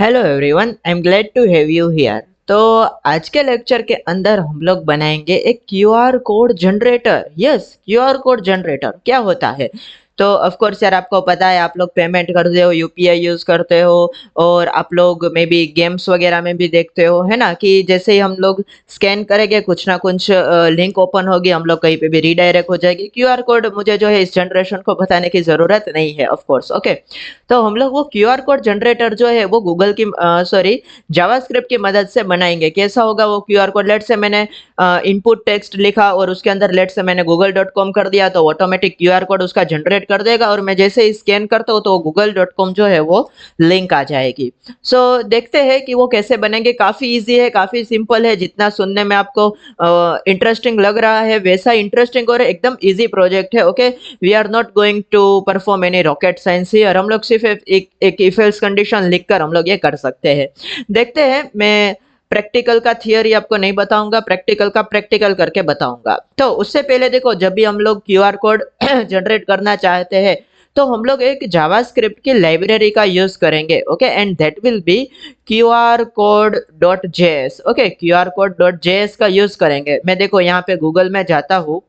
Hello everyone, I am glad to have you here. तो आज के लेक्चर के अंदर हम लोग बनाएंगे एक QR code generator. Yes, QR code generator क्या होता है? तो ऑफ कोर्स यार, आपको पता है, आप लोग पेमेंट करते हो, यूपीआई यूज करते हो, और आप लोग मे बी गेम्स वगैरह में भी देखते हो, है ना, कि जैसे ही हम लोग स्कैन करेंगे कुछ ना कुछ लिंक ओपन होगी, हम लोग कहीं पे भी रीडायरेक्ट हो जाएगी। क्यूआर कोड मुझे जो है इस जनरेशन को बताने की जरूरत नहीं है, ऑफ कोर्स। ओके, तो हम लोग वो क्यूआर कोड जनरेटर जो है वो गूगल की सॉरी जावास्क्रिप्ट की मदद से बनाएंगे। कैसा होगा वो क्यूआर कोड? लेट से मैंने इनपुट टेक्स्ट लिखा और उसके अंदर लेट से मैंने google.com कर दिया, तो ऑटोमेटिक क्यूआर कोड उसका जनरेट कर देगा, और मैं जैसे ही स्कैन करता हूँ तो google.com जो है वो लिंक आ जाएगी। सो देखते हैं कि वो कैसे बनेंगे। काफी इजी है, काफी सिंपल है। जितना सुनने में आपको इंटरेस्टिंग लग रहा है वैसा इंटरेस्टिंग और एकदम इजी प्रोजेक्ट है। Okay, we are not going to perform any rocket science here. हम लोग सिर्फ एक इफ एल्स कंडीशन लिखकर हम लोग ये कर सकते हैं। देखते हैं, मैं प्रैक्टिकल का थियरी आपको नहीं बताऊंगा, प्रैक्टिकल का प्रैक्टिकल करके बताऊंगा। तो उससे पहले देखो, जब भी हम लोग क्यूआर कोड जनरेट करना चाहते हैं तो हम लोग एक जावास्क्रिप्ट की लाइब्रेरी का यूज करेंगे। Okay, and that will be qrcode.js। Okay, qrcode.js का यूज करेंगे। मैं देखो यहाँ पे गूगल में जाता हूँ,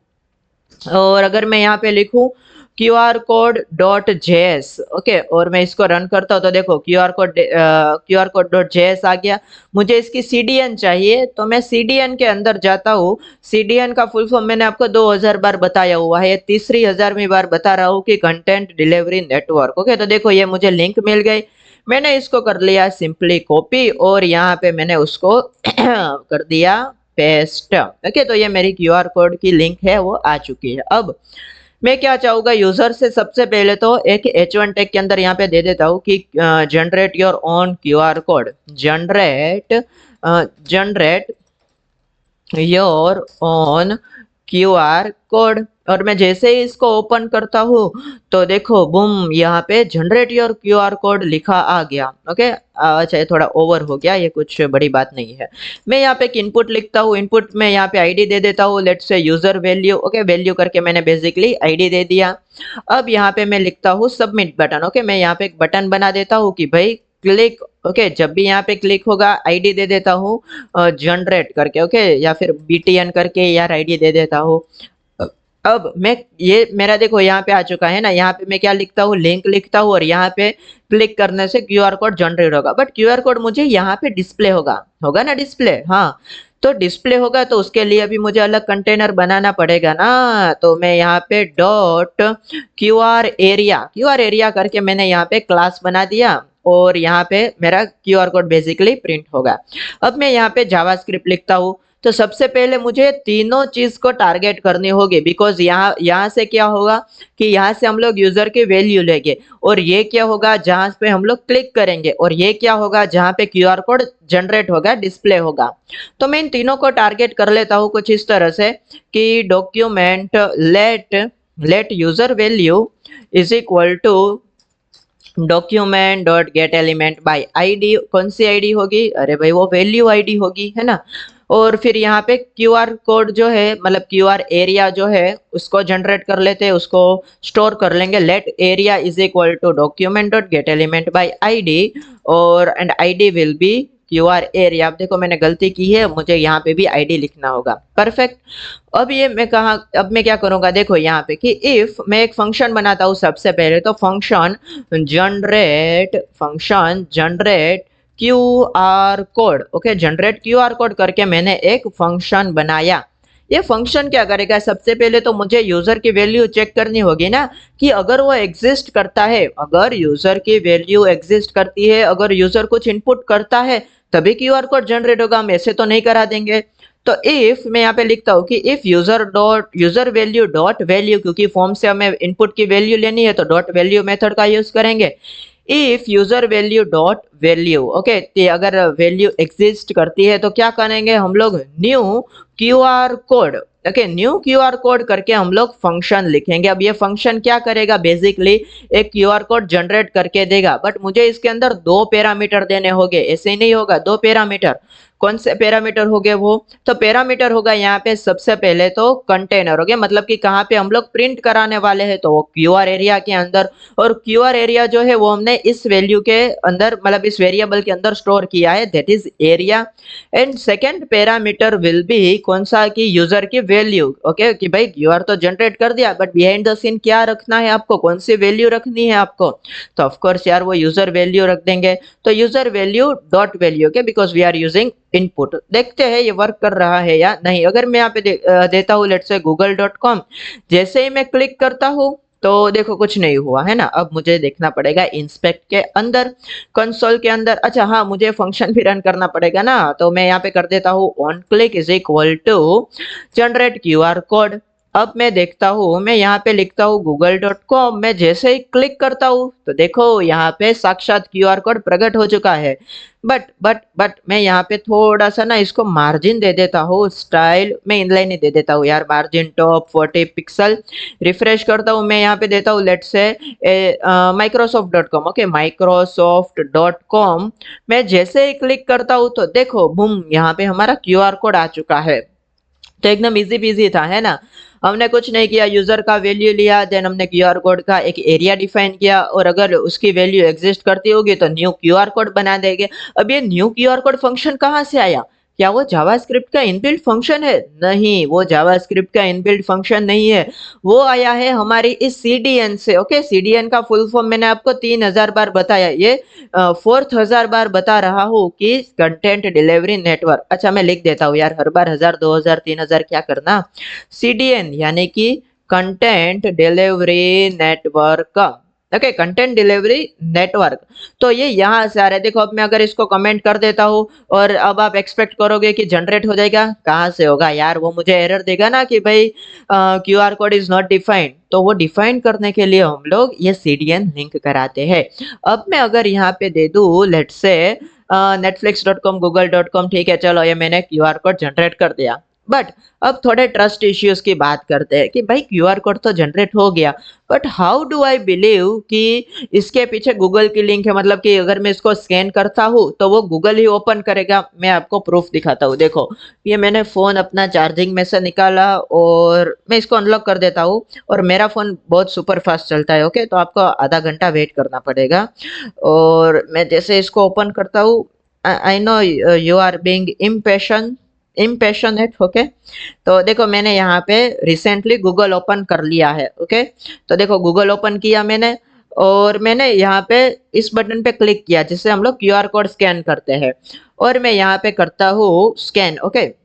और अगर मैं यहाँ पे लिखूं qrcode.js, ओके, और मैं इसको रन करता हूँ तो देखो qrcode.js आ गया। मुझे इसकी सीडीएन चाहिए, तो मैं सीडीएन के अंदर जाता हूँ। सीडीएन का फुल फॉर्म मैंने आपको 2000 बार बताया हुआ है, 30,000वीं बार बता रहा हूँ कि कंटेंट डिलीवरी नेटवर्क। ओके, तो देखो ये मुझे लिंक मिल गई। मैंने इसको कर लिया सिंपली कॉपी, और यहाँ पे मैंने उसको कर दिया पेस्ट। ओके, तो ये मेरी क्यूआर कोड की लिंक है वो आ चुकी है। अब मैं क्या चाहूंगा यूजर से, सबसे पहले तो एक H1 टैग के अंदर यहाँ पे दे देता हूँ कि generate your own QR code. Generate your own QR code. और मैं जैसे ही इसको ओपन करता हूँ तो देखो बूम, यहाँ पे जनरेट योर क्यूआर कोड लिखा आ गया। ओके, अच्छा ये थोड़ा ओवर हो गया, ये कुछ बड़ी बात नहीं है। मैं यहाँ पे एक इनपुट लिखता हूँ, इनपुट में यहाँ पे आईडी दे देता हूँ, let's say user value. Okay, value करके मैंने बेसिकली आईडी दे दिया। अब यहाँ पे मैं लिखता हूँ सबमिट बटन। ओके, मैं यहाँ पे एक बटन बना देता हूँ कि भाई क्लिक। ओके, जब भी यहाँ पे क्लिक होगा आईडी दे देता हूँ जनरेट करके। ओके, या फिर बीटीएन करके यार आईडी दे देता हूँ। अब मैं, ये मेरा देखो यहाँ पे आ चुका है ना। यहाँ पे मैं क्या लिखता हूँ, लिंक लिखता हूँ, और यहाँ पे क्लिक करने से क्यूआर कोड जनरेट होगा। बट क्यूआर कोड मुझे यहाँ पे डिस्प्ले होगा, होगा ना डिस्प्ले? हाँ, तो डिस्प्ले होगा तो उसके लिए भी मुझे अलग कंटेनर बनाना पड़ेगा ना। तो मैं यहाँ पे डॉट क्यूआर एरिया करके मैंने यहाँ पे क्लास बना दिया, और यहाँ पे मेरा क्यूआर कोड बेसिकली प्रिंट होगा। अब मैं यहाँ पे जावास्क्रिप्ट लिखता हूँ। तो सबसे पहले मुझे तीनों चीज को टारगेट करनी होगी, बिकॉज यहाँ से क्या होगा कि यहाँ से हम लोग यूजर की वैल्यू लेंगे, और ये क्या होगा जहाँ पे हम लोग क्लिक करेंगे, और ये क्या होगा जहाँ पे क्यूआर कोड जनरेट होगा, डिस्प्ले होगा। तो मैं इन तीनों को टारगेट कर लेता हूँ कुछ इस तरह से कि document let user value is equal to document dot get element by ID. कौन सी आईडी होगी? अरे भाई वो वैल्यू आईडी होगी, है ना। और फिर यहाँ पे क्यूआर कोड जो है, मतलब क्यूआर एरिया जो है उसको जनरेट कर लेते हैं, उसको स्टोर कर लेंगे। Let area is equal to document dot get element by ID, और and ID will be QR area. अब देखो मैंने गलती की है, मुझे यहाँ पे भी आईडी लिखना होगा। परफेक्ट। अब ये मैं कहा, अब मैं क्या करूंगा, देखो यहाँ पे कि इफ मैं एक फंक्शन बनाता हूँ। सबसे पहले तो function generate Q R code. Okay, generate Q R code करके मैंने एक फंक्शन बनाया। ये फंक्शन क्या करेगा? सबसे पहले तो मुझे यूजर की वैल्यू चेक करनी होगी ना, कि अगर वो एग्जिस्ट करता है, अगर यूजर की वैल्यू एग्जिस्ट करती है, अगर यूजर कुछ इनपुट करता है तभी क्यूआर कोड जनरेट होगा। हम ऐसे तो नहीं करा देंगे। तो इफ मैं यहाँ पे लिखता हूँ कि if user value dot value, क्योंकि फॉर्म से हमें इनपुट की वैल्यू लेनी है तो डॉट वैल्यू मेथड का यूज करेंगे। If user value dot value, okay, अगर वैल्यू एग्जिस्ट करती है तो क्या करेंगे हम लोग? New QR code. Okay, new QR code करके हम लोग फंक्शन लिखेंगे। अब ये फंक्शन क्या करेगा, बेसिकली एक क्यूआर कोड जनरेट करके देगा, बट मुझे इसके अंदर दो पैरामीटर देने होंगे, ऐसे ही नहीं होगा, दो पैरामीटर। कौन से पैरामीटर हो गए वो, तो पैरामीटर होगा यहाँ पे सबसे पहले तो कंटेनर हो गया, मतलब कि कहाँ पे हम लोग प्रिंट कराने वाले हैं, तो वो क्यूआर एरिया के अंदर। और क्यूआर एरिया जो है वो हमने इस वैल्यू के अंदर, मतलब इस वेरिएबल के अंदर स्टोर किया है, that is area. And second parameter will be कौन सा, कि यूजर की वैल्यू। ओके, कि भाई क्यूआर तो जनरेट कर दिया, बट बिहाइंड द सीन क्या रखना है आपको, कौन सी वैल्यू रखनी है आपको, तो ऑफकोर्स यार वो यूजर वैल्यू रख देंगे। तो यूजर वैल्यू डॉट वैल्यू के, because we are using input. देखते हैं ये वर्क कर रहा है या नहीं। अगर मैं यहाँ पे देता हूँ लेट्स से google.com, जैसे ही मैं क्लिक करता हूँ तो देखो कुछ नहीं हुआ है ना। अब मुझे देखना पड़ेगा इंस्पेक्ट के अंदर, कंसोल के अंदर। अच्छा हाँ, मुझे फंक्शन भी रन करना पड़ेगा ना, तो मैं यहाँ पे कर देता हूँ on click is equal to generate QR code. अब मैं देखता हूँ, मैं यहाँ पे लिखता हूँ google.com, मैं जैसे ही क्लिक करता हूँ तो देखो यहाँ पे साक्षात क्यूआर कोड प्रकट हो चुका है। बट मैं यहाँ पे थोड़ा सा ना इसको मार्जिन दे देता हूँ, स्टाइल में इनलाइन ही दे देता हूँ यार, मार्जिन टॉप 40 पिक्सल। रिफ्रेश करता हूँ, मैं यहाँ पे देता हूँ let's say microsoft.com। Okay, microsoft.com। मैं जैसे ही क्लिक करता हूँ तो देखो बूम, यहाँ पे हमारा क्यूआर कोड आ चुका है। तो एकदम इजी पीजी था, है ना। हमने कुछ नहीं किया, यूजर का वैल्यू लिया, देन हमने क्यूआर कोड का एक एरिया डिफाइन किया, और अगर उसकी वैल्यू एग्जिस्ट करती होगी तो न्यू क्यूआर कोड बना देंगे। अब ये न्यू क्यूआर कोड फंक्शन कहाँ से आया, क्या वो जावास्क्रिप्ट का इनबिल्ट फंक्शन है? नहीं, वो जावास्क्रिप्ट का इनबिल्ट फंक्शन नहीं है, वो आया है हमारी इस सीडीएन से। ओके, सीडीएन का फुल फॉर्म मैंने आपको 3000 बार बताया, ये 4000 बार बता रहा हूँ कि कंटेंट डिलीवरी नेटवर्क। अच्छा मैं लिख देता हूँ यार, हर बार 1000 2000 3000 क्या करना, सीडीएन यानी कि content delivery network. Okay, content delivery network. तो ये यहाँ से आ रहा है। देखो अब मैं अगर इसको कमेंट कर देता हूँ, और अब आप एक्सपेक्ट करोगे कि जनरेट हो जाएगा, कहाँ से होगा यार, वो मुझे एरर देगा ना कि भाई QR code is not defined. तो वो डिफाइन करने के लिए हम लोग ये सीडीएन लिंक कराते हैं। अब मैं अगर यहाँ पे दे दूँ लेट्स से netflix.com google.com, ठीक है चलो ये मैंने क्यूआर कोड जनरेट कर दिया। बट अब थोड़े ट्रस्ट इश्यूज की बात करते हैं कि भाई क्यूआर कोड तो जनरेट हो गया, but how do I believe कि इसके पीछे गूगल की लिंक है, मतलब कि अगर मैं इसको स्कैन करता हूँ तो वो गूगल ही ओपन करेगा। मैं आपको प्रूफ दिखाता हूँ, देखो ये मैंने फोन अपना चार्जिंग में से निकाला और मैं इसको अनलॉक कर देता हूँ, और मेरा फोन बहुत सुपर फास्ट चलता है। ओके, तो आपको आधा घंटा वेट करना पड़ेगा। और मैं जैसे इसको ओपन करता हूँ, I know you are being impatient. Okay, तो देखो मैंने यहाँ पे रिसेंटली गूगल ओपन कर लिया है। ओके, तो देखो गूगल ओपन किया मैंने, और मैंने यहाँ पे इस बटन पे क्लिक किया जिससे हम लोग क्यूआर कोड स्कैन करते हैं, और मैं यहाँ पे करता हूँ स्कैन। ओके,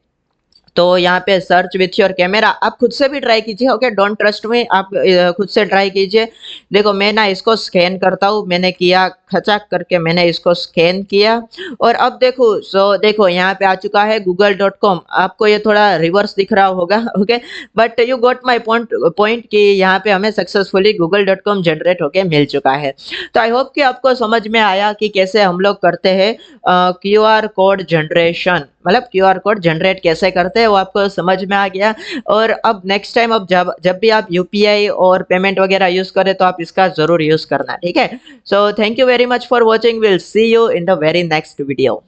तो यहाँ पे सर्च विथ योर कैमरा, आप खुद से भी ट्राई कीजिए। ओके, डोंट ट्रस्ट मी, आप खुद से ट्राई कीजिए। देखो मैं ना इसको स्कैन करता हूँ, मैंने किया खचाक करके, मैंने इसको स्कैन किया, और अब देखो देखो यहाँ पे आ चुका है google.com। आपको ये थोड़ा रिवर्स दिख रहा होगा। Okay, but you got my point कि यहाँ पे हमें सक्सेसफुली google.com जनरेट होके मिल चुका है। तो आई होप कि आपको समझ में आया कि कैसे हम लोग करते हैं क्यूआर कोड जनरेशन, मतलब क्यूआर कोड जनरेट कैसे करते हैं वो आपको समझ में आ गया। और अब नेक्स्ट टाइम अब जब भी आप यूपीआई और पेमेंट वगैरह यूज करें तो आप इसका जरूर यूज करना, ठीक है। So thank you very much for watching, will see you in the very next video.